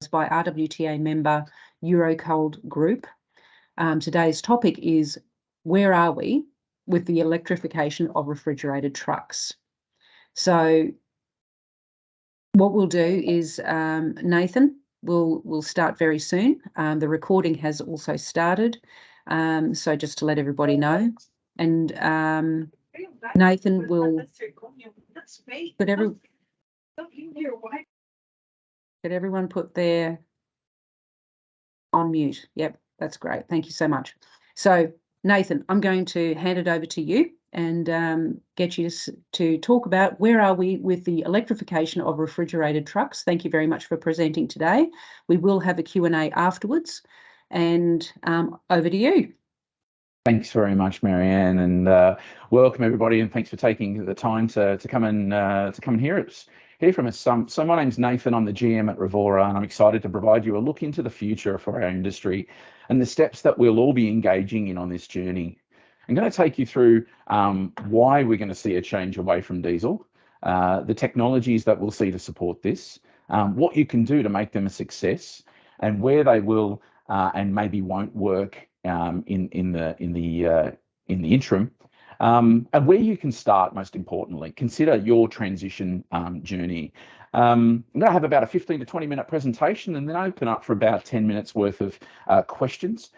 by RWTA member Eurocold Group. Today's topic is, where are we with the electrification of refrigerated trucks? So what we'll do is Nathan will start very soon. The recording has also started, so just to let everybody know. And Nathan will could everyone put their on mute? Yep, that's great. Thank you so much. So Nathan, I'm going to hand it over to you and get you to talk about where are we with the electrification of refrigerated trucks. Thank you very much for presenting today. We will have a Q&A afterwards, and over to you. Thanks very much, Marianne, and welcome everybody, and thanks for taking the time to come and hear from us. So my name's Nathan. I'm the GM at Revora, and I'm excited to provide you a look into the future for our industry and the steps that we'll all be engaging in on this journey. I'm going to take you through why we're going to see a change away from diesel, the technologies that we'll see to support this, what you can do to make them a success, and where they will and maybe won't work in the interim, and where you can start. Most importantly, consider your transition journey. I'm going to have about a 15 to 20 minute presentation, and then open up for about 10 minutes worth of questions,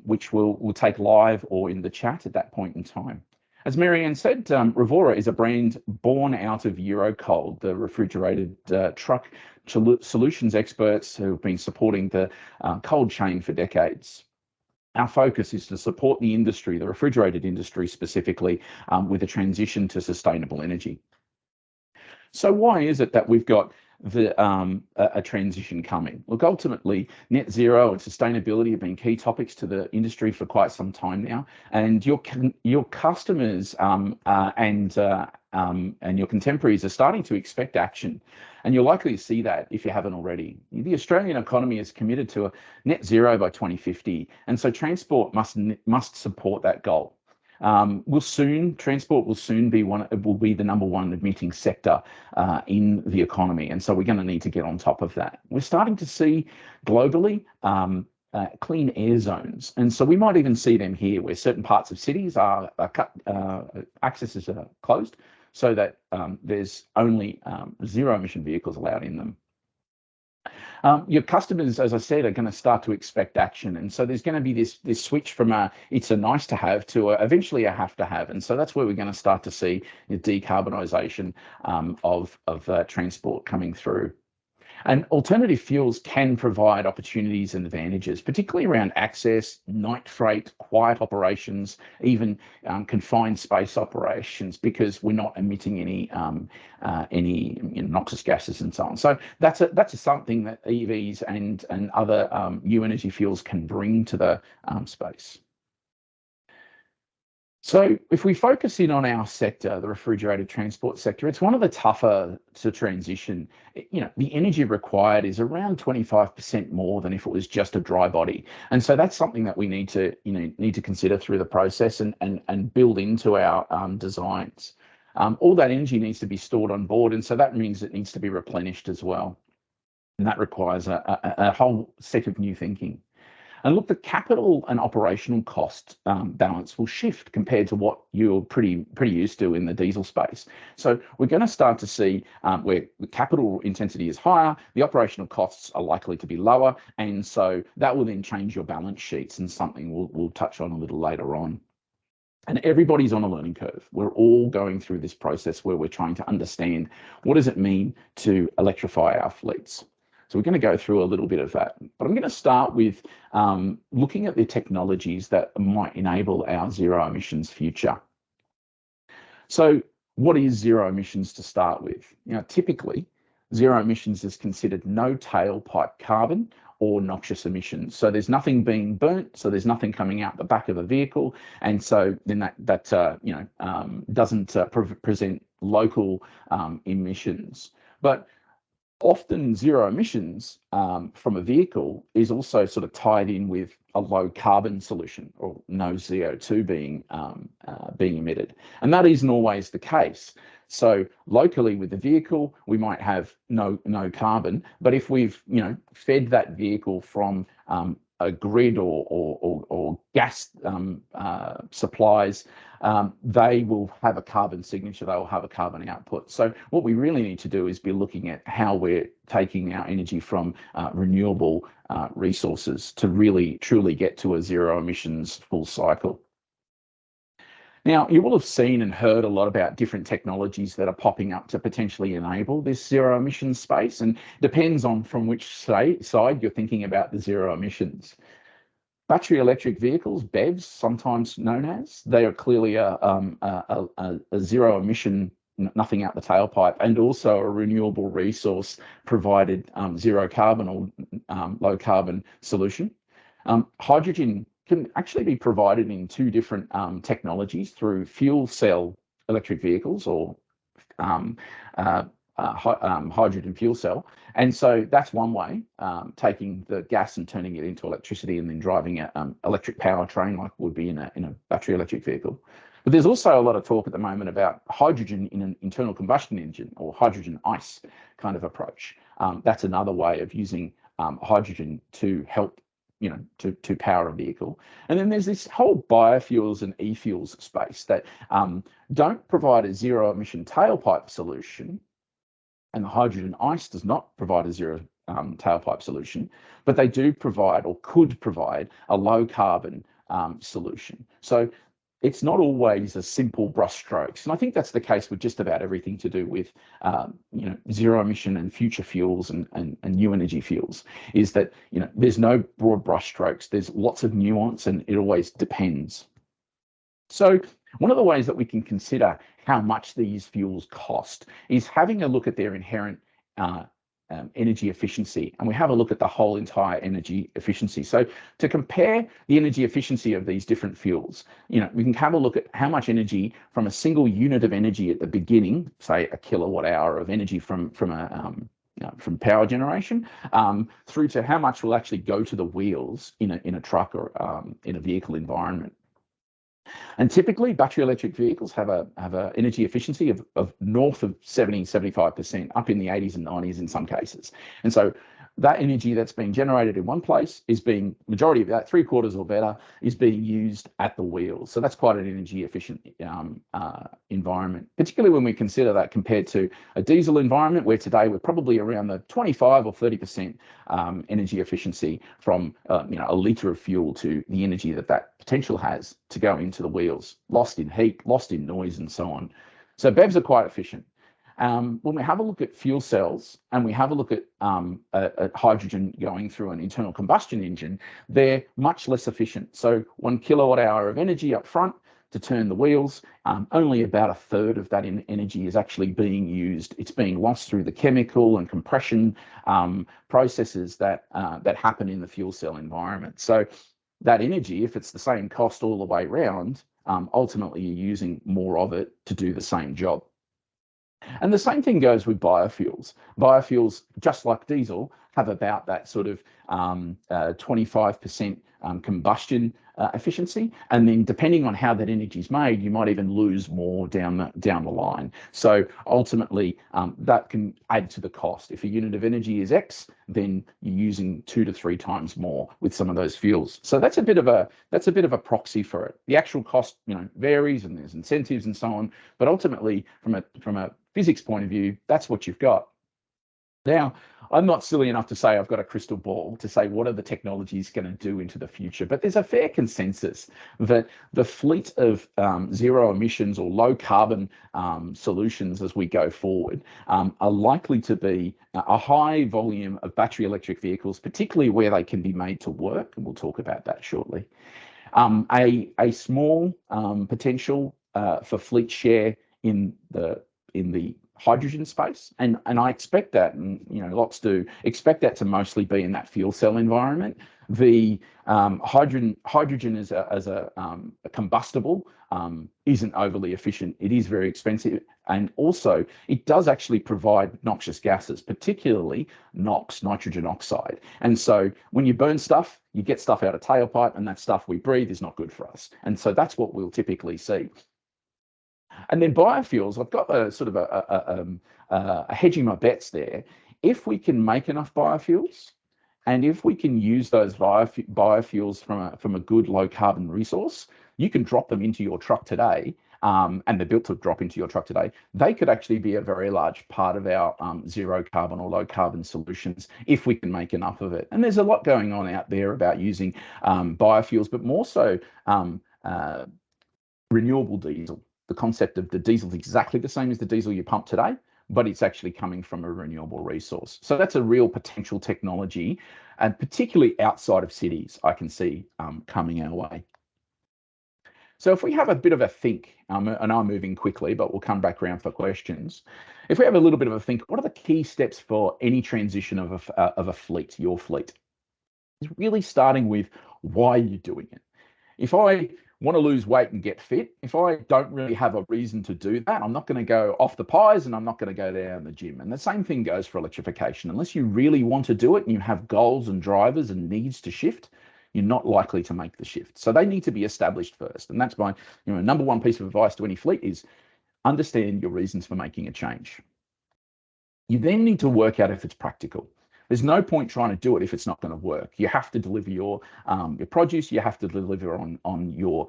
which we'll take live or in the chat at that point in time. As Marianne said, Revora is a brand born out of Eurocold, the refrigerated truck solutions experts who have been supporting the cold chain for decades. Our focus is to support the industry, the refrigerated industry specifically, with a transition to sustainable energy. So why is it that we've got a transition coming? Look, ultimately, net zero and sustainability have been key topics to the industry for quite some time now, and your customers and your contemporaries are starting to expect action, and you're likely to see that if you haven't already. The Australian economy is committed to a net zero by 2050, and so transport must support that goal. Transport will soon be the number one emitting sector in the economy, and so we're going to need to get on top of that. We're starting to see globally clean air zones, and so we might even see them here, where certain parts of cities are cut, accesses are closed, so that there's only zero emission vehicles allowed in them. Your customers, as I said, are going to start to expect action, and so there's going to be this switch from it's a nice to have to eventually a have to have, and so that's where we're going to start to see the decarbonisation of transport coming through. And alternative fuels can provide opportunities and advantages, particularly around access, night freight, quiet operations, even confined space operations, because we're not emitting any noxious gases and so on. So that's something that EVs and other new energy fuels can bring to the space. So if we focus in on our sector, the refrigerated transport sector, it's one of the tougher to transition. The energy required is around 25% more than if it was just a dry body. And so that's something that we need to consider through the process and build into our designs. All that energy needs to be stored on board, and so that means it needs to be replenished as well. And that requires a whole set of new thinking. And look, the capital and operational cost balance will shift compared to what you're pretty used to in the diesel space. So we're going to start to see where the capital intensity is higher, the operational costs are likely to be lower, and so that will then change your balance sheets, and something we'll touch on a little later on. And everybody's on a learning curve. We're all going through this process where we're trying to understand, what does it mean to electrify our fleets? So we're going to go through a little bit of that, but I'm going to start with looking at the technologies that might enable our zero emissions future. So what is zero emissions to start with? Typically, zero emissions is considered no tailpipe carbon or noxious emissions. So there's nothing being burnt, so there's nothing coming out the back of a vehicle, and so then that doesn't present local emissions. But Often zero emissions from a vehicle is also sort of tied in with a low carbon solution, or no CO2 being emitted, and that isn't always the case. So locally with the vehicle, we might have no carbon, but if we've fed that vehicle from a grid or gas supplies, they will have a carbon signature, they will have a carbon output. So what we really need to do is be looking at how we're taking our energy from renewable resources to really truly get to a zero emissions full cycle. Now, you will have seen and heard a lot about different technologies that are popping up to potentially enable this zero emissions space, and depends on from which side you're thinking about the zero emissions. Battery electric vehicles, BEVs, sometimes known as, they are clearly a zero emission, nothing out the tailpipe, and also a renewable resource provided zero carbon or low carbon solution. Hydrogen can actually be provided in two different technologies through fuel cell electric vehicles, or hydrogen fuel cell. And so that's one way, taking the gas and turning it into electricity and then driving an electric powertrain like would be in a battery electric vehicle. But there's also a lot of talk at the moment about hydrogen in an internal combustion engine, or hydrogen ICE kind of approach. That's another way of using hydrogen to help to power a vehicle. And then there's this whole biofuels and e-fuels space that don't provide a zero emission tailpipe solution, and the hydrogen ICE does not provide a zero tailpipe solution, but they do provide, or could provide, a low carbon solution. So it's not always a simple brushstrokes. And I think that's the case with just about everything to do with zero emission and future fuels and new energy fuels, is that there's no broad brushstrokes. There's lots of nuance, and it always depends. So one of the ways that we can consider how much these fuels cost is having a look at their inherent energy efficiency, and we have a look at the whole entire energy efficiency. So to compare the energy efficiency of these different fuels, we can have a look at how much energy from a single unit of energy at the beginning, say a kilowatt hour of energy from power generation, through to how much will actually go to the wheels in a truck or in a vehicle environment. And typically, battery electric vehicles have a energy efficiency of north of 70-75%, up in the 80s and 90s in some cases. And so that energy that's being generated in one place is being, majority of that, 3/4 or better, is being used at the wheels. So that's quite an energy efficient environment, particularly when we consider that compared to a diesel environment, where today we're probably around the 25 or 30% energy efficiency from a litre of fuel to the energy that potential has to go into the wheels, lost in heat, lost in noise, and so on. So BEVs are quite efficient. When we have a look at fuel cells and we have a look at hydrogen going through an internal combustion engine, they're much less efficient. So 1 kilowatt hour of energy up front to turn the wheels, only about 1/3 of that energy is actually being used. It's being lost through the chemical and compression processes that happen in the fuel cell environment. So that energy, if it's the same cost all the way around, ultimately you're using more of it to do the same job. And the same thing goes with biofuels. Biofuels, just like diesel, have about that sort of 25% combustion efficiency, and then depending on how that energy is made, you might even lose more down the line. So ultimately, that can add to the cost. If a unit of energy is X, then you're using 2 to 3 times more with some of those fuels. So that's a bit of a proxy for it. The actual cost, varies, and there's incentives and so on. But ultimately, from a physics point of view, that's what you've got. Now, I'm not silly enough to say I've got a crystal ball to say what are the technologies going to do into the future, but there's a fair consensus that the fleet of zero emissions or low carbon solutions as we go forward are likely to be a high volume of battery electric vehicles, particularly where they can be made to work, and we'll talk about that shortly. A small potential for fleet share in the hydrogen space, and I expect that, and lots do expect that to mostly be in that fuel cell environment. The hydrogen as a combustible isn't overly efficient. It is very expensive, and also it does actually provide noxious gases, particularly NOx, nitrogen oxide. And so when you burn stuff, you get stuff out of tailpipe, and that stuff we breathe is not good for us. And so that's what we'll typically see. And then biofuels, I've got a sort of a hedging my bets there. If we can make enough biofuels, and if we can use those biofuels from a good low carbon resource, you can drop them into your truck today, and they're built to drop into your truck today. They could actually be a very large part of our zero carbon or low carbon solutions if we can make enough of it. And there's a lot going on out there about using biofuels, but more so renewable diesel. The concept of the diesel is exactly the same as the diesel you pump today, but it's actually coming from a renewable resource. So that's a real potential technology, and particularly outside of cities, I can see coming our way. So if we have a bit of a think, and I'm moving quickly, but we'll come back around for questions. If we have a little bit of a think, what are the key steps for any transition of a fleet, your fleet? It's really starting with why you're doing it. If I want to lose weight and get fit, if I don't really have a reason to do that, I'm not going to go off the pies and I'm not going to go down the gym. And the same thing goes for electrification. Unless you really want to do it and you have goals and drivers and needs to shift, you're not likely to make the shift. So they need to be established first. And that's my number one piece of advice to any fleet is understand your reasons for making a change. You then need to work out if it's practical. There's no point trying to do it if it's not going to work. You have to deliver your produce. You have to deliver on your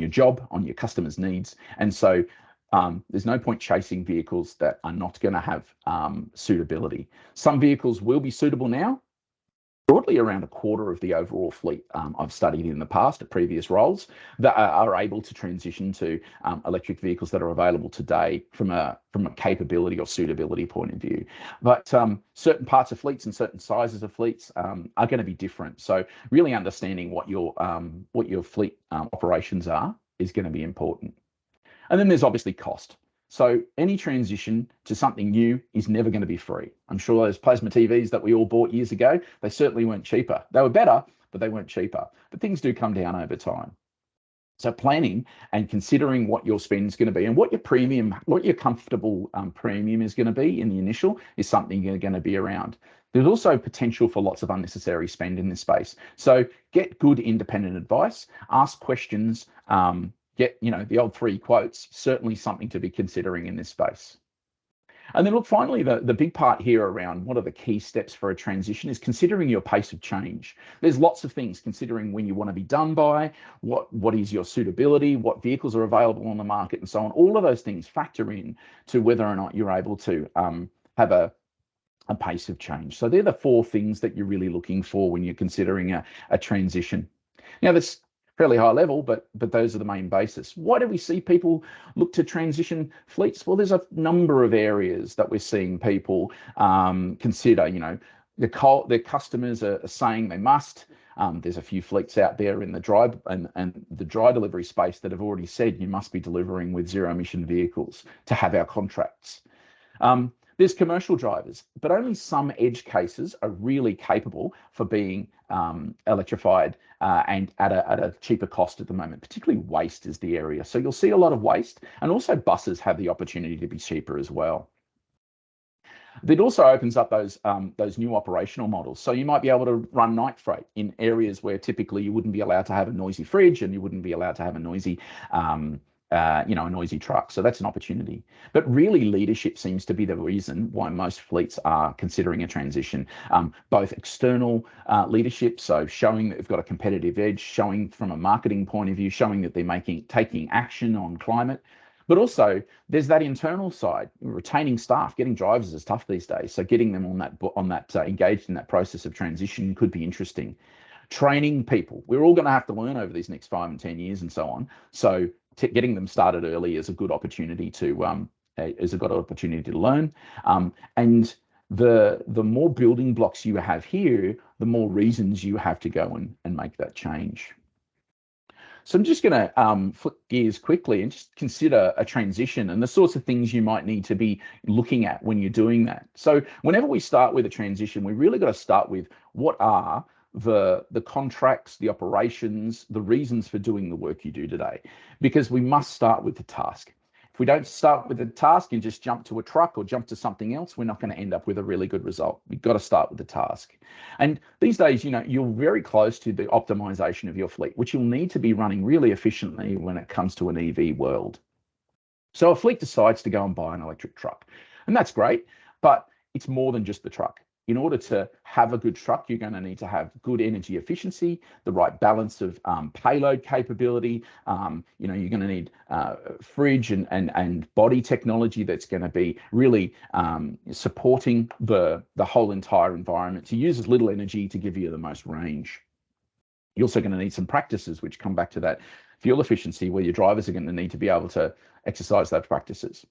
job, on your customers' needs. And so there's no point chasing vehicles that are not going to have suitability. Some vehicles will be suitable now. Broadly around a quarter of the overall fleet I've studied in the past at previous roles that are able to transition to electric vehicles that are available today from a capability or suitability point of view. But certain parts of fleets and certain sizes of fleets are going to be different. So really understanding what your fleet operations are is going to be important. And then there's obviously cost. So any transition to something new is never going to be free. I'm sure those plasma TVs that we all bought years ago, they certainly weren't cheaper. They were better, but they weren't cheaper. But things do come down over time. So planning and considering what your spend is going to be and what your comfortable premium is going to be in the initial is something you're going to be around. There's also potential for lots of unnecessary spend in this space. So get good independent advice, ask questions, get the old 3 quotes, certainly something to be considering in this space. And then look, finally, the big part here around what are the key steps for a transition is considering your pace of change. There's lots of things considering when you want to be done by, what is your suitability, what vehicles are available on the market and so on. All of those things factor in to whether or not you're able to have a pace of change. So they're the 4 things that you're really looking for when you're considering a transition. Now, that's fairly high level, but those are the main basis. Why do we see people look to transition fleets? Well, there's a number of areas that we're seeing people consider. Their customers are saying they must. There's a few fleets out there in the dry and the dry delivery space that have already said you must be delivering with zero emission vehicles to have our contracts. There's commercial drivers, but only some edge cases are really capable for being electrified and at a cheaper cost at the moment. Particularly waste is the area. So you'll see a lot of waste, and also buses have the opportunity to be cheaper as well. It also opens up those new operational models. So you might be able to run night freight in areas where typically you wouldn't be allowed to have a noisy fridge and you wouldn't be allowed to have a noisy a noisy truck. So that's an opportunity. But really, leadership seems to be the reason why most fleets are considering a transition. Both external leadership, so showing that they've got a competitive edge, showing from a marketing point of view, showing that they're taking action on climate. But also, there's that internal side. Retaining staff, getting drivers is tough these days. So getting them on that engaged in that process of transition could be interesting. Training people, we're all going to have to learn over these next 5 and 10 years and so on. So getting them started early is a good opportunity to learn. And the more building blocks you have here, the more reasons you have to go and make that change. So I'm just going to flip gears quickly and just consider a transition and the sorts of things you might need to be looking at when you're doing that. So whenever we start with a transition, we really got to start with what are the contracts, the operations, the reasons for doing the work you do today, because we must start with the task. If we don't start with the task and just jump to a truck or jump to something else, we're not going to end up with a really good result. We've got to start with the task. And these days, you're very close to the optimization of your fleet, which you'll need to be running really efficiently when it comes to an EV world. So a fleet decides to go and buy an electric truck, and that's great, but it's more than just the truck. In order to have a good truck, you're going to need to have good energy efficiency, the right balance of payload capability. You're going to need fridge and body technology that's going to be really supporting the whole entire environment to use as little energy to give you the most range. You're also going to need some practices which come back to that fuel efficiency, where your drivers are going to need to be able to exercise those practices.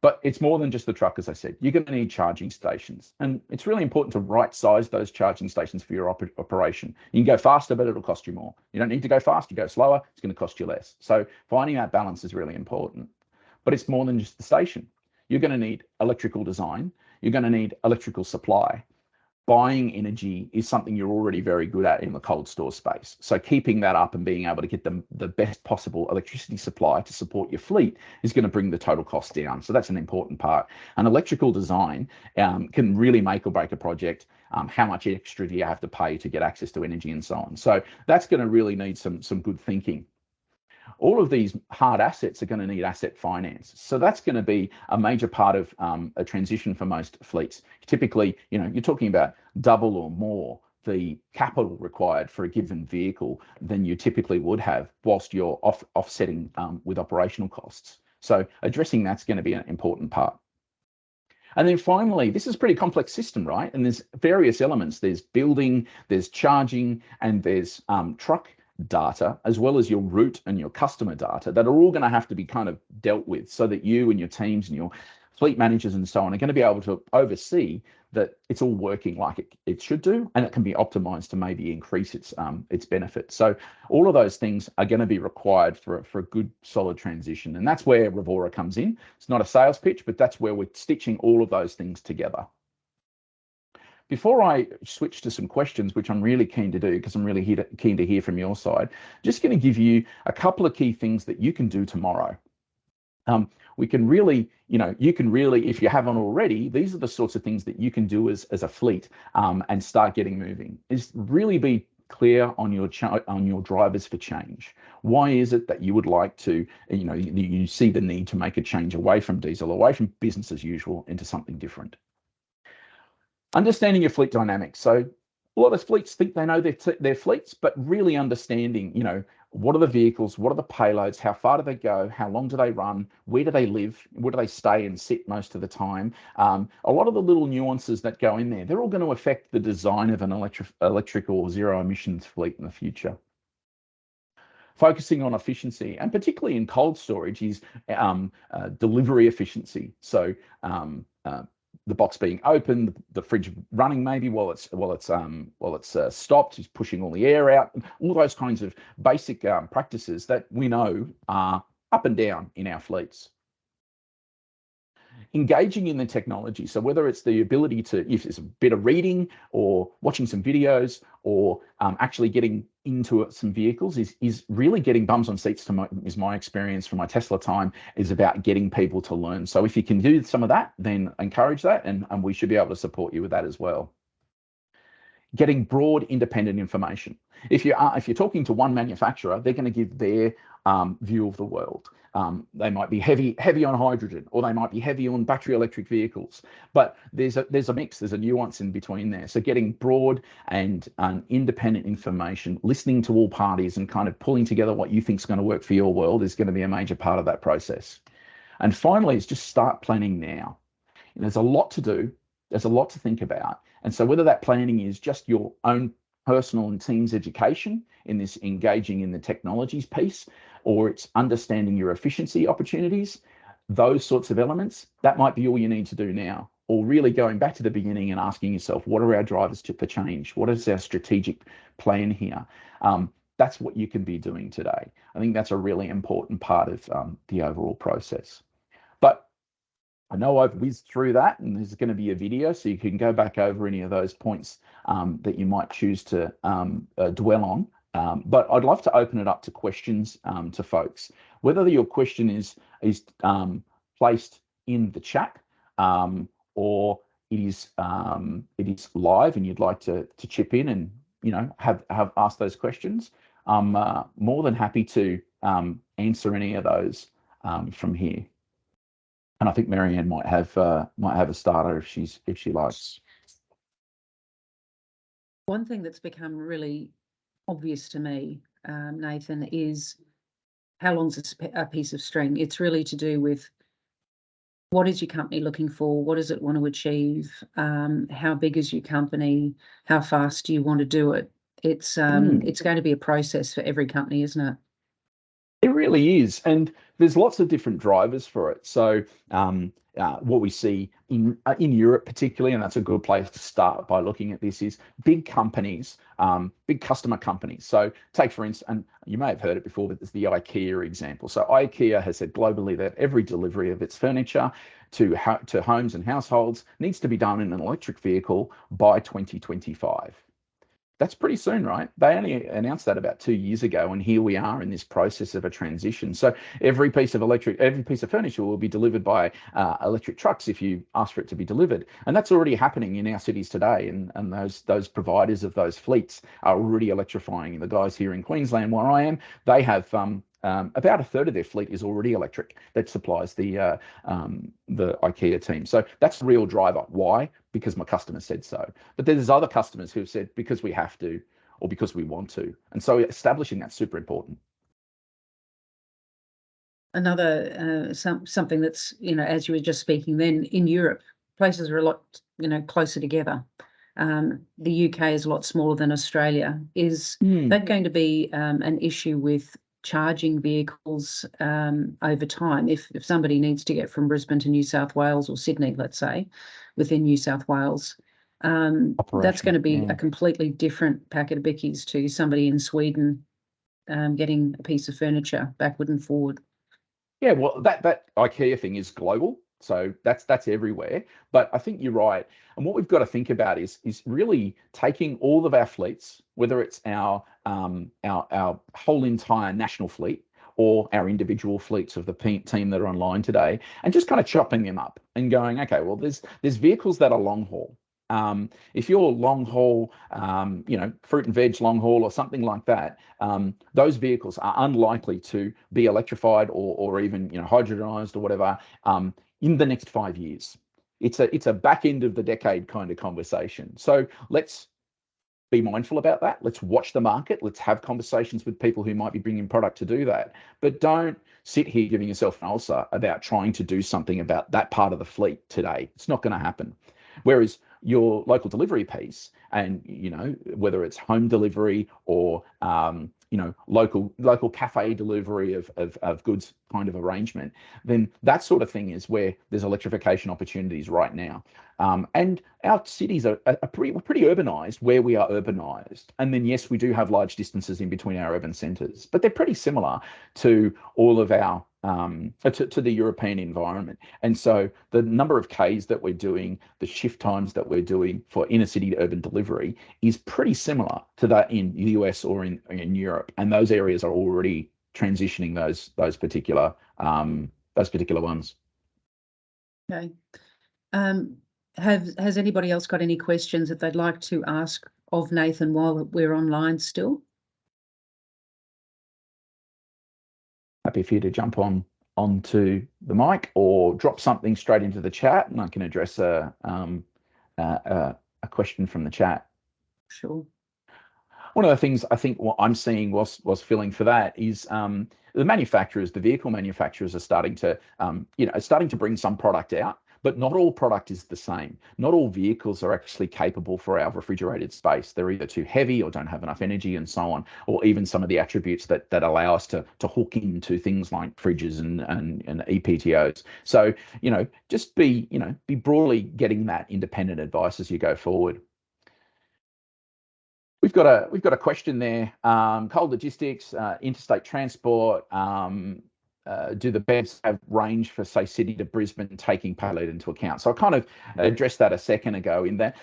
But it's more than just the truck, as I said. You're going to need charging stations. And it's really important to right-size those charging stations for your operation. You can go faster, but it'll cost you more. You don't need to go fast. You go slower, it's going to cost you less. So finding that balance is really important. But it's more than just the station. You're going to need electrical design. You're going to need electrical supply. Buying energy is something you're already very good at in the cold store space. So keeping that up and being able to get the best possible electricity supply to support your fleet is going to bring the total cost down. So that's an important part. And electrical design can really make or break a project. How much extra do you have to pay to get access to energy and so on? So that's going to really need some good thinking. All of these hard assets are going to need asset finance. So that's going to be a major part of a transition for most fleets. Typically, you're talking about double or more the capital required for a given vehicle than you typically would have whilst you're offsetting with operational costs. So addressing that's going to be an important part. And then finally, this is a pretty complex system, right? And there's various elements. There's building, there's charging, and there's truck data, as well as your route and your customer data, that are all going to have to be kind of dealt with, so that you and your teams and your fleet managers and so on are going to be able to oversee that it's all working like it should do, and it can be optimized to maybe increase its benefit. So all of those things are going to be required for a good solid transition, and that's where Revora comes in. It's not a sales pitch, but that's where we're stitching all of those things together. Before I switch to some questions, which I'm really keen to do because I'm really keen to hear from your side, just going to give you a couple of key things that you can do tomorrow. We can really, you can really, if you haven't already, these are the sorts of things that you can do as a fleet and start getting moving. Is really be clear on your drivers for change. Why is it that you would like to, you see the need to make a change away from diesel, away from business as usual, into something different? Understanding your fleet dynamics. So a lot of fleets think they know their fleets, but really understanding, what are the vehicles, what are the payloads, how far do they go, how long do they run, where do they live, where do they stay and sit most of the time. A lot of the little nuances that go in there, they're all going to affect the design of an electric or zero emissions fleet in the future. Focusing on efficiency, and particularly in cold storage, is delivery efficiency. So the box being open, the fridge running maybe while it's stopped, is pushing all the air out, all those kinds of basic practices that we know are up and down in our fleets. Engaging in the technology. So whether it's the ability to, if it's a bit of reading or watching some videos or actually getting into some vehicles, is really getting bums on seats is my experience from my Tesla time, is about getting people to learn. So if you can do some of that, then encourage that, and we should be able to support you with that as well. Getting broad independent information. If you're talking to one manufacturer, they're going to give their view of the world. They might be heavy on hydrogen, or they might be heavy on battery electric vehicles. But there's a mix, there's a nuance in between there. So getting broad and independent information, listening to all parties, and kind of pulling together what you think is going to work for your world is going to be a major part of that process. And finally, is just start planning now. There's a lot to do. There's a lot to think about. And so whether that planning is just your own personal and team's education in this engaging in the technologies piece, or it's understanding your efficiency opportunities, those sorts of elements, that might be all you need to do now. Or really going back to the beginning and asking yourself, what are our drivers for change? What is our strategic plan here? That's what you can be doing today. I think that's a really important part of the overall process. But I know I've whizzed through that, and there's going to be a video, so you can go back over any of those points that you might choose to dwell on. But I'd love to open it up to questions to folks. Whether your question is placed in the chat or it is live, and you'd like to chip in and have asked those questions, I'm more than happy to answer any of those from here. And I think Marianne might have a starter if she likes. One thing that's become really obvious to me, Nathan, is how long's a piece of string. It's really to do with what is your company looking for? What does it want to achieve? How big is your company? How fast do you want to do it? It's going to be a process for every company, isn't it? It really is, and there's lots of different drivers for it. So what we see in Europe particularly, and that's a good place to start by looking at this, is big companies, big customer companies. So take, for instance, and you may have heard it before, but there's the IKEA example. So IKEA has said globally that every delivery of its furniture to homes and households needs to be done in an electric vehicle by 2025. That's pretty soon, right? They only announced that about 2 years ago, and here we are in this process of a transition. So every piece of furniture will be delivered by electric trucks if you ask for it to be delivered, and that's already happening in our cities today. And those providers of those fleets are already electrifying. The guys here in Queensland, where I am, they have about a third of their fleet is already electric. That supplies the IKEA team. So that's the real driver. Why? Because my customer said so. But there's other customers who've said because we have to, or because we want to. And so establishing that's super important. Another something that's, as you were just speaking then, in Europe, places are a lot, closer together. The UK is a lot smaller than Australia. Is that going to be an issue with charging vehicles over time? If somebody needs to get from Brisbane to New South Wales or Sydney, let's say, within New South Wales, that's going to be a completely different packet of bickies to somebody in Sweden getting a piece of furniture backward and forward. Yeah, well, that IKEA thing is global, so that's everywhere. But I think you're right, and what we've got to think about is really taking all of our fleets, whether it's our whole entire national fleet or our individual fleets of the team that are online today, and just kind of chopping them up and going, okay, well, there's vehicles that are long haul. If you're long haul, fruit and veg long haul or something like that, those vehicles are unlikely to be electrified or even hydrogenized or whatever in the next 5 years. It's a back end of the decade kind of conversation. So let's be mindful about that. Let's watch the market. Let's have conversations with people who might be bringing product to do that. But don't sit here giving yourself an ulcer about trying to do something about that part of the fleet today. It's not going to happen. Whereas your local delivery piece, and whether it's home delivery or local cafe delivery of goods kind of arrangement, then that sort of thing is where there's electrification opportunities right now. And our cities are pretty urbanized where we are urbanized. And then yes, we do have large distances in between our urban centers, but they're pretty similar to all of our to the European environment. And so the number of Ks that we're doing, the shift times that we're doing for inner city to urban delivery is pretty similar to that in the US or in Europe. And those areas are already transitioning those particular ones. Okay. Has anybody else got any questions that they'd like to ask of Nathan while we're online still? Happy for you to jump onto the mic or drop something straight into the chat, and I can address a question from the chat. Sure. One of the things I think what I'm seeing was feeling for that is the manufacturers, the vehicle manufacturers, are starting to bring some product out, but not all product is the same. Not all vehicles are actually capable for our refrigerated space. They're either too heavy or don't have enough energy and so on, or even some of the attributes that allow us to hook into things like fridges and EPTOs. So, just be broadly getting that independent advice as you go forward. We've got a question there. Cold logistics, interstate transport. do the BEVs have range for, say, Sydney to Brisbane, taking payload into account? So I kind of addressed that a second ago in that,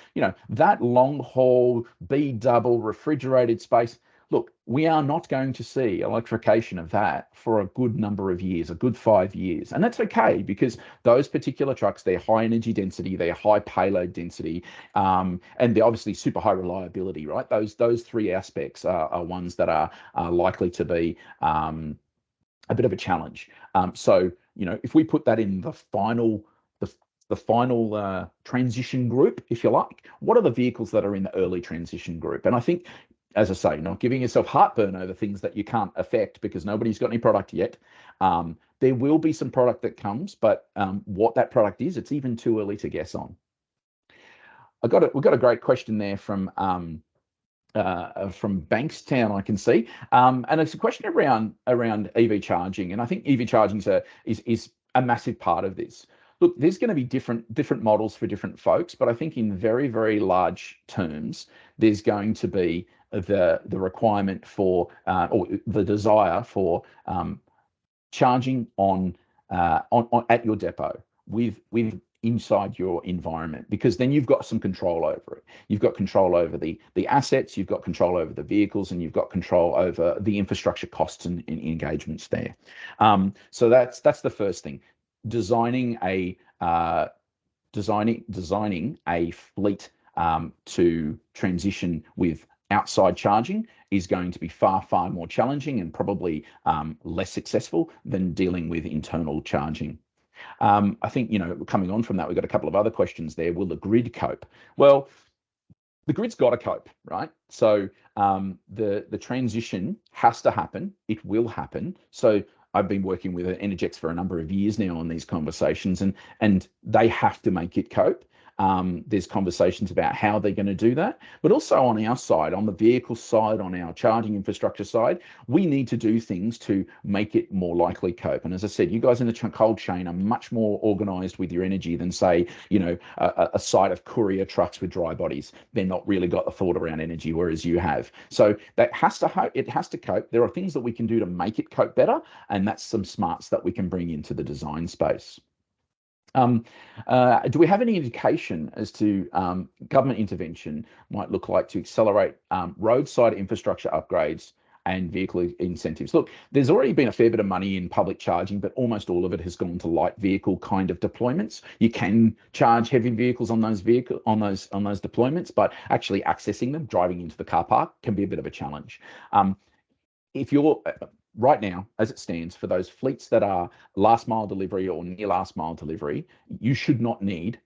that long haul B double refrigerated space. Look, we are not going to see electrification of that for a good number of years, a good 5 years. And that's okay, because those particular trucks, they're high energy density, they're high payload density, and they're obviously super high reliability, right? Those three aspects are ones that are likely to be a bit of a challenge. So, if we put that in the final transition group, if you like, what are the vehicles that are in the early transition group? And I think, as I say, not giving yourself heartburn over things that you can't affect because nobody's got any product yet. There will be some product that comes, but what that product is, it's even too early to guess on. We've got a great question there from Bankstown, I can see, and it's a question around EV charging, and I think EV charging is a massive part of this. Look, there's going to be different models for different folks, but I think in very, very large terms, there's going to be the requirement for or the desire for charging on at your depot with inside your environment, because then you've got some control over it. You've got control over the assets, you've got control over the vehicles, and you've got control over the infrastructure costs and engagements there. So that's the first thing. Designing a fleet to transition with outside charging is going to be far, far more challenging and probably less successful than dealing with internal charging. I think, coming on from that, we've got a couple of other questions there. Will the grid cope? Well, the grid's got to cope, right? So the transition has to happen. It will happen. So I've been working with Energex for a number of years now on these conversations, and they have to make it cope. There's conversations about how they're going to do that, but also on our side, on the vehicle side, on our charging infrastructure side, we need to do things to make it more likely cope. And as I said, you guys in the cold chain are much more organized with your energy than, say, a site of courier trucks with dry bodies. They're not really got the thought around energy, whereas you have. So it has to cope. There are things that we can do to make it cope better, and that's some smarts that we can bring into the design space. Do we have any indication as to government intervention might look like to accelerate roadside infrastructure upgrades and vehicle incentives? Look, there's already been a fair bit of money in public charging, but almost all of it has gone to light vehicle kind of deployments. You can charge heavy vehicles on those deployments, but actually accessing them, driving into the car park, can be a bit of a challenge. If you're right now, as it stands, for those fleets that are last mile delivery or near last mile delivery, you should not need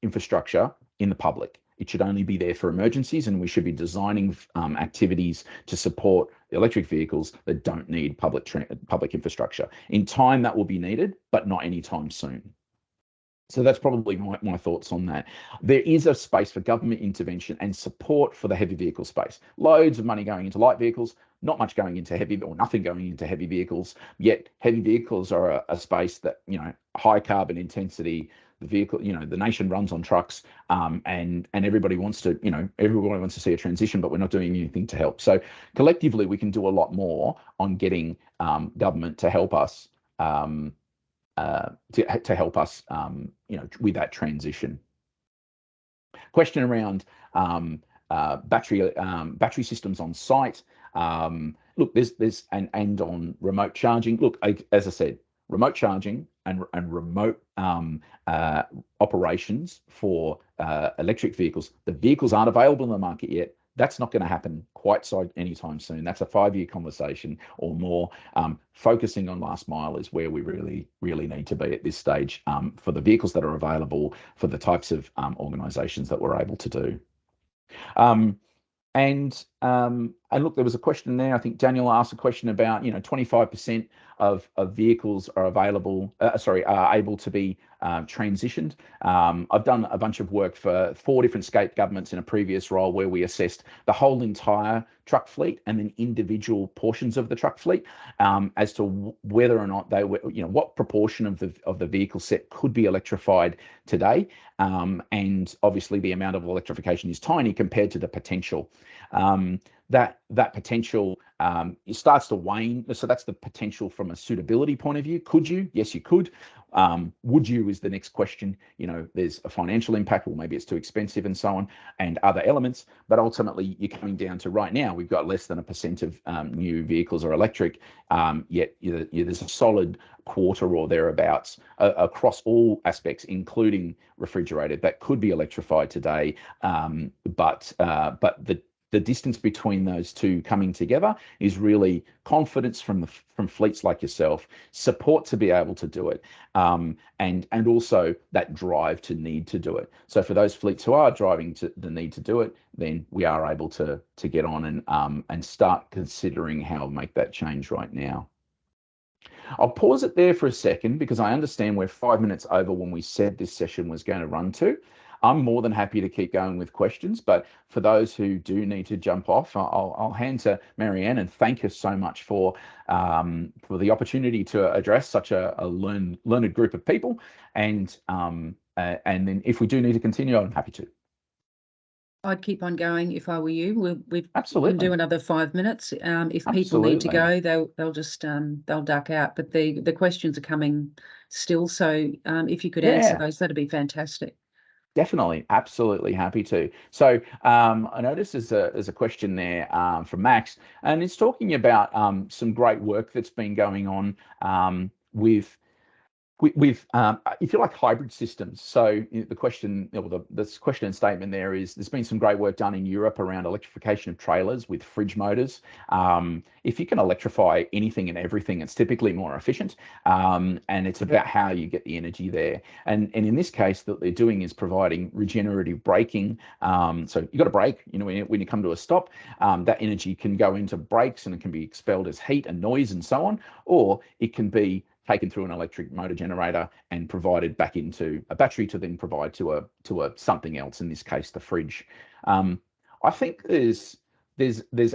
infrastructure in the public. It should only be there for emergencies, and we should be designing activities to support electric vehicles that don't need public infrastructure. In time, that will be needed, but not anytime soon. So that's probably my thoughts on that. There is a space for government intervention and support for the heavy vehicle space. Loads of money going into light vehicles, not much going into heavy, or nothing going into heavy vehicles. Yet heavy vehicles are a space that, high carbon intensity. The vehicle, the nation runs on trucks, and everybody wants to, everybody wants to see a transition, but we're not doing anything to help. So collectively, we can do a lot more on getting government to help us. To help us, with that transition. Question around battery systems on site. Look, there's and on remote charging. Look, as I said, remote charging and remote operations for electric vehicles. The vehicles aren't available in the market yet. That's not going to happen quite so anytime soon. That's a 5-year conversation or more. Focusing on last mile is where we really, really need to be at this stage, for the vehicles that are available, for the types of organisations that we're able to do. And look, there was a question there. I think Daniel asked a question about 25% of vehicles are available, are able to be transitioned. I've done a bunch of work for 4 different state governments in a previous role where we assessed the whole entire truck fleet and then individual portions of the truck fleet, as to whether or not they were, what proportion of the vehicle set could be electrified today. And obviously the amount of electrification is tiny compared to the potential. that potential it starts to wane. So that's the potential from a suitability point of view. Could you? Yes, you could. Would you is the next question. There's a financial impact, or maybe it's too expensive and so on, and other elements. But ultimately, you're coming down to right now, we've got less than 1% of new vehicles are electric, yet there's a solid quarter or thereabouts across all aspects, including refrigerated, that could be electrified today. But the distance between those two coming together is really confidence from fleets like yourself, support to be able to do it, and also that drive to need to do it. So for those fleets who are driving to the need to do it, then we are able to get on and start considering how to make that change right now. I'll pause it there for a second because I understand we're 5 minutes over when we said this session was going to run to. I'm more than happy to keep going with questions, but for those who do need to jump off, I'll hand to Marianne and thank her so much for the opportunity to address such a learned group of people. And then if we do need to continue, I'm happy to. I'd keep on going if I were you. We Absolutely can do another 5 minutes. If people Absolutely. need to go, they'll just they'll duck out. But the questions are coming still, so if you could answer those, that'd be fantastic. Definitely, absolutely happy to. So I noticed there's a question there from Max, and it's talking about some great work that's been going on with if you like, hybrid systems. So the question, or the question and statement there is, there's been some great work done in Europe around electrification of trailers with fridge motors. If you can electrify anything and everything, it's typically more efficient, and it's about how you get the energy there. And in this case, what they're doing is providing regenerative braking. So you've got a brake, when you come to a stop, that energy can go into brakes and it can be expelled as heat and noise and so on, or it can be taken through an electric motor generator and provided back into a battery to then provide to a something else, in this case the fridge. I think there's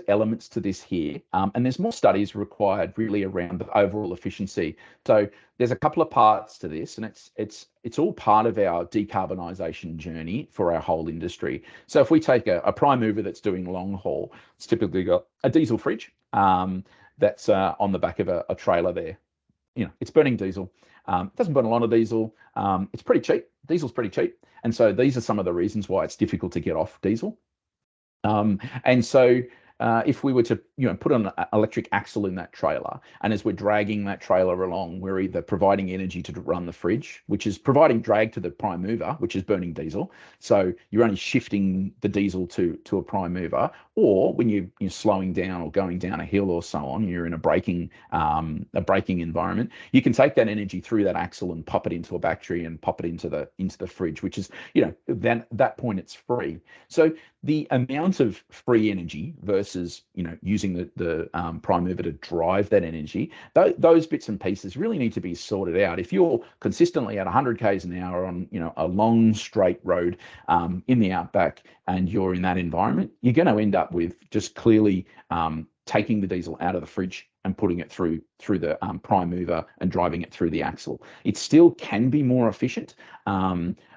elements to this here, and there's more studies required really around the overall efficiency. So there's a couple of parts to this, and it's all part of our decarbonisation journey for our whole industry. So if we take a prime mover that's doing long haul, it's typically got a diesel fridge that's on the back of a trailer there. It's burning diesel. It doesn't burn a lot of diesel. It's pretty cheap. Diesel's pretty cheap. And so these are some of the reasons why it's difficult to get off diesel. And so if we were to put an electric axle in that trailer, and as we're dragging that trailer along, we're either providing energy to run the fridge, which is providing drag to the prime mover, which is burning diesel. So you're only shifting the diesel to a prime mover, or when you're slowing down or going down a hill or so on, you're in a braking environment, you can take that energy through that axle and pop it into a battery and pop it into the fridge, which is, then at that point it's free. So the amount of free energy versus using the prime mover to drive that energy, those bits and pieces really need to be sorted out. If you're consistently at 100 k's an hour on a long straight road in the outback, and you're in that environment, you're going to end up with just clearly taking the diesel out of the fridge and putting it through the prime mover and driving it through the axle. It still can be more efficient,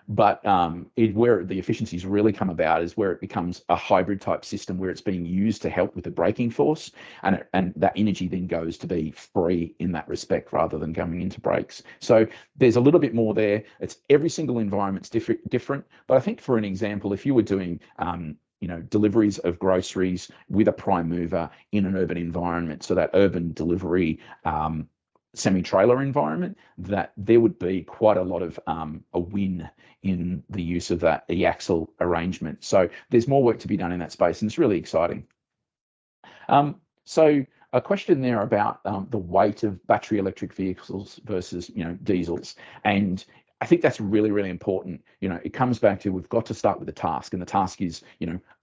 but where the efficiencies really come about is where it becomes a hybrid type system, where it's being used to help with the braking force, and that energy then goes to be free in that respect rather than going into brakes. So there's a little bit more there. It's every single environment's different, but I think, for an example, if you were doing deliveries of groceries with a prime mover in an urban environment, so that urban delivery semi-trailer environment, that there would be quite a lot of a win in the use of that e-axle arrangement. So there's more work to be done in that space, and it's really exciting. So a question there about the weight of battery electric vehicles versus diesels, and I think that's really, really important. It comes back to, we've got to start with the task, and the task is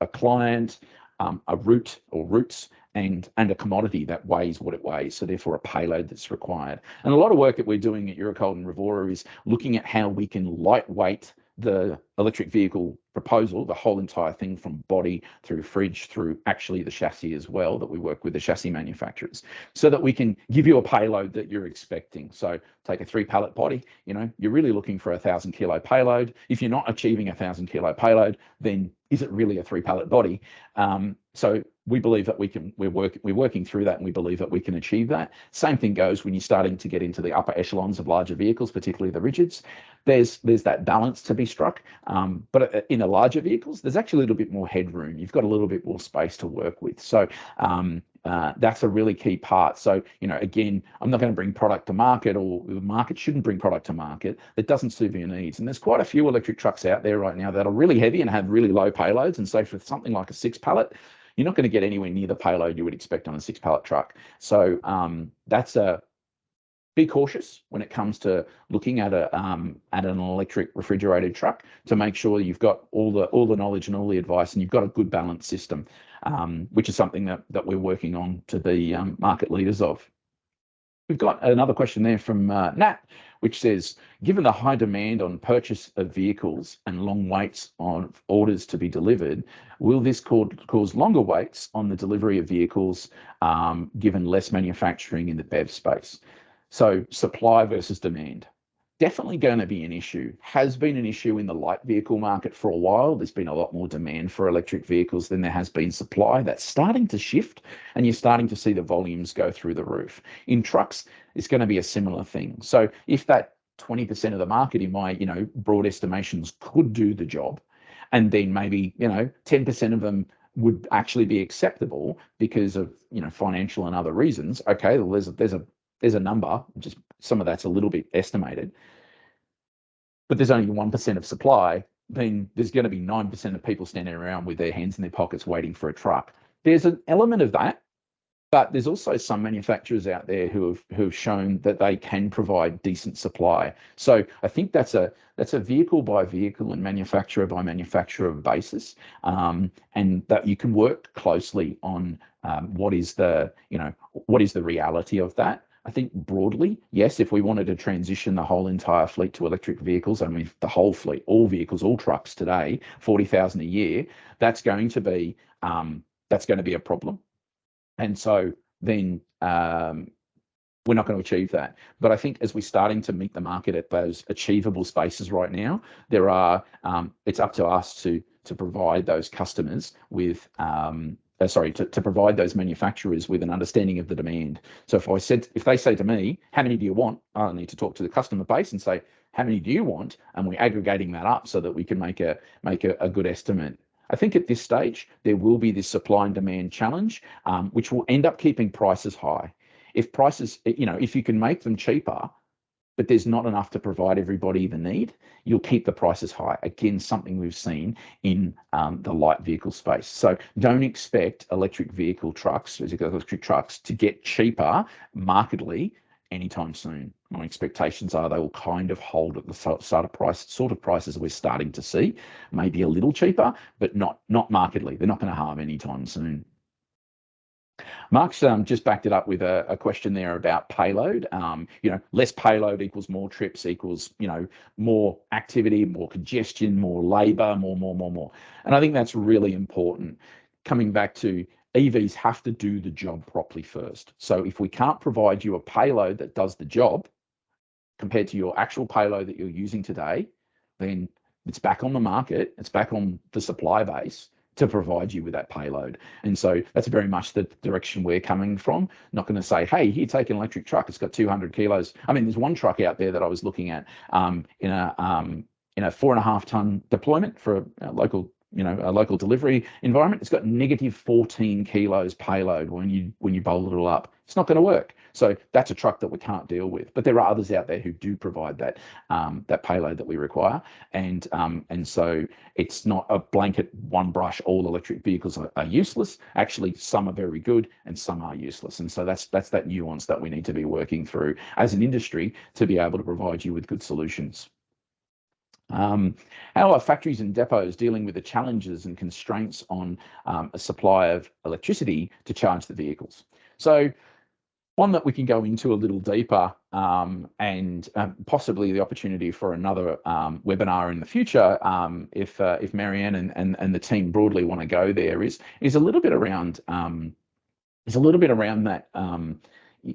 a client, a route or routes, and a commodity that weighs what it weighs, so therefore a payload that's required. And a lot of work that we're doing at Eurocold and Revora is looking at how we can lightweight the electric vehicle proposal, the whole entire thing, from body through fridge through actually the chassis as well, that we work with the chassis manufacturers, so that we can give you a payload that you're expecting. So take a 3 pallet body, you're really looking for a 1,000 kilo payload. If you're not achieving a 1,000 kilo payload, then is it really a 3-pallet body? So we believe that we're working through that, and we believe that we can achieve that. Same thing goes when you're starting to get into the upper echelons of larger vehicles, particularly the rigids. There's that balance to be struck, but in the larger vehicles, there's actually a little bit more headroom. You've got a little bit more space to work with. So that's a really key part. So, again, I'm not going to bring product to market, or the market shouldn't bring product to market that doesn't suit your needs. And there's quite a few electric trucks out there right now that are really heavy and have really low payloads. And so for something like a 6-pallet, you're not going to get anywhere near the payload you would expect on a 6-pallet truck. So be cautious when it comes to looking at an electric refrigerated truck, to make sure you've got all the knowledge and all the advice, and you've got a good balanced system, which is something that we're working on to be market leaders of. We've got another question there from Nat, which says, given the high demand on purchase of vehicles and long waits on orders to be delivered, will this cause longer waits on the delivery of vehicles, given less manufacturing in the BEV space? So supply versus demand, definitely going to be an issue. Has been an issue in the light vehicle market for a while. There's been a lot more demand for electric vehicles than there has been supply. That's starting to shift, and you're starting to see the volumes go through the roof. In trucks, it's going to be a similar thing. So if that 20% of the market, in my broad estimations, could do the job, and then maybe 10% of them would actually be acceptable because of financial and other reasons. Okay, well, there's a number, just some of that's a little bit estimated, but there's only 1% of supply, then there's going to be 9% of people standing around with their hands in their pockets waiting for a truck. There's an element of that, but there's also some manufacturers out there who have shown that they can provide decent supply. So I think that's a vehicle by vehicle and manufacturer by manufacturer basis, and that you can work closely on what is the reality of that. I think broadly, yes, if we wanted to transition the whole entire fleet to electric vehicles, I mean, the whole fleet, all vehicles, all trucks today, 40,000 a year, that's going to be a problem. And so then we're not going to achieve that. But I think as we're starting to meet the market at those achievable spaces right now, it's up to us to provide those customers with to provide those manufacturers with an understanding of the demand. So if they say to me, how many do you want? I need to talk to the customer base and say, how many do you want? And we're aggregating that up so that we can make a good estimate. I think at this stage, there will be this supply and demand challenge, which will end up keeping prices high. If prices, if you can make them cheaper, but there's not enough to provide everybody the need, you'll keep the prices high. Again, something we've seen in the light vehicle space. So don't expect electric trucks to get cheaper markedly anytime soon. My expectations are they will kind of hold at the sort of prices we're starting to see, maybe a little cheaper, but not markedly. They're not going to harm anytime soon. Mark's just backed it up with a question there about payload. Less payload equals more trips equals, more activity, more congestion, more labor, more. And I think that's really important. Coming back to EVs have to do the job properly first. So if we can't provide you a payload that does the job compared to your actual payload that you're using today, then it's back on the market, it's back on the supply base to provide you with that payload. And so that's very much the direction we're coming from. Not going to say, hey, here, take an electric truck, it's got 200 kilos. I mean, there's one truck out there that I was looking at in a 4.5 ton deployment for a local delivery environment. It's got negative 14 kilos payload when you bowl it all up. It's not going to work. So that's a truck that we can't deal with. But there are others out there who do provide that payload that we require. And so it's not a blanket one brush, all electric vehicles are useless. Actually, some are very good and some are useless. And so that's that nuance that we need to be working through as an industry to be able to provide you with good solutions. How are factories and depots dealing with the challenges and constraints on a supply of electricity to charge the vehicles? So one that we can go into a little deeper, and possibly the opportunity for another webinar in the future, if Marianne and the team broadly want to go there, is a little bit around that.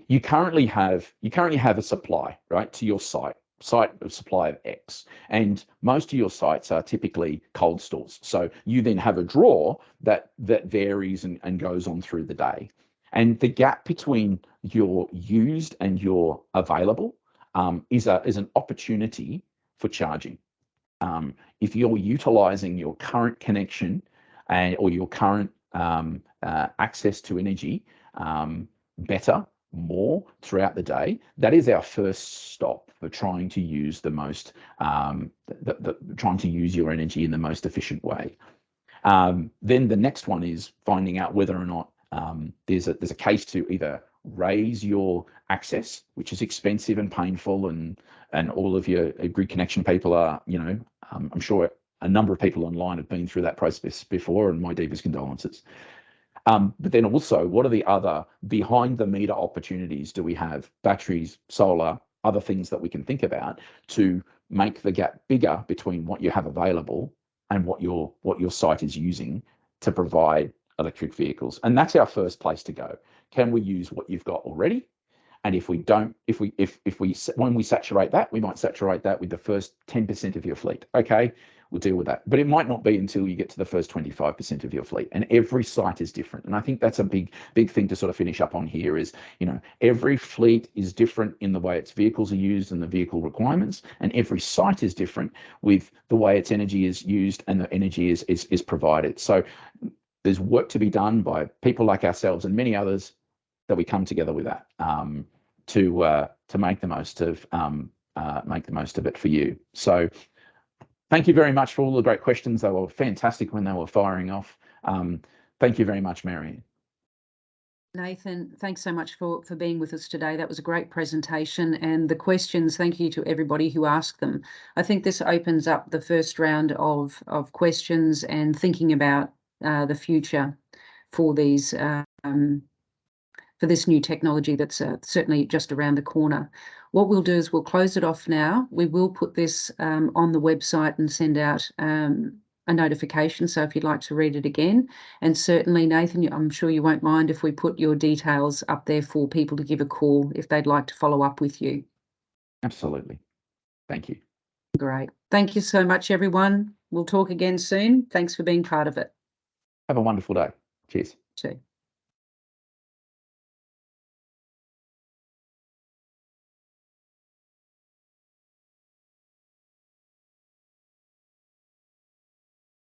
You currently have a supply, right, to your site. site of supply of X, and most of your sites are typically cold stores. So you then have a draw that varies and goes on through the day. And the gap between your used and your available is an opportunity for charging. If you're utilizing your current connection or your current access to energy better, more throughout the day, that is our first stop for trying to use the most, trying to use your energy in the most efficient way. Then the next one is finding out whether or not there's a case to either raise your access, which is expensive and painful, and all of your grid connection people are, I'm sure a number of people online have been through that process before, and my deepest condolences. But then also, what are the other behind the meter opportunities do we have? Batteries, solar, other things that we can think about to make the gap bigger between what you have available and what your site is using to provide electric vehicles. And that's our first place to go. Can we use what you've got already? And if we don't, when we saturate that, we might saturate that with the first 10% of your fleet. Okay, we'll deal with that. But it might not be until you get to the first 25% of your fleet. And every site is different. And I think that's a big thing to sort of finish up on here is, every fleet is different in the way its vehicles are used and the vehicle requirements. And every site is different with the way its energy is used and the energy is provided. So there's work to be done by people like ourselves and many others that we come together with that to make the most of it for you. So thank you very much for all the great questions. They were fantastic when they were firing off. Thank you very much, Marianne. Nathan, thanks so much for being with us today. That was a great presentation, and the questions, thank you to everybody who asked them. I think this opens up the first round of questions and thinking about the future for these for this new technology that's certainly just around the corner. What we'll do is we'll close it off now. We will put this on the website and send out a notification, so if you'd like to read it again. And certainly, Nathan, I'm sure you won't mind if we put your details up there for people to give a call if they'd like to follow up with you. Absolutely. Thank you. Great. Thank you so much, everyone. We'll talk again soon. Thanks for being part of it. Have a wonderful day. Cheers. Too.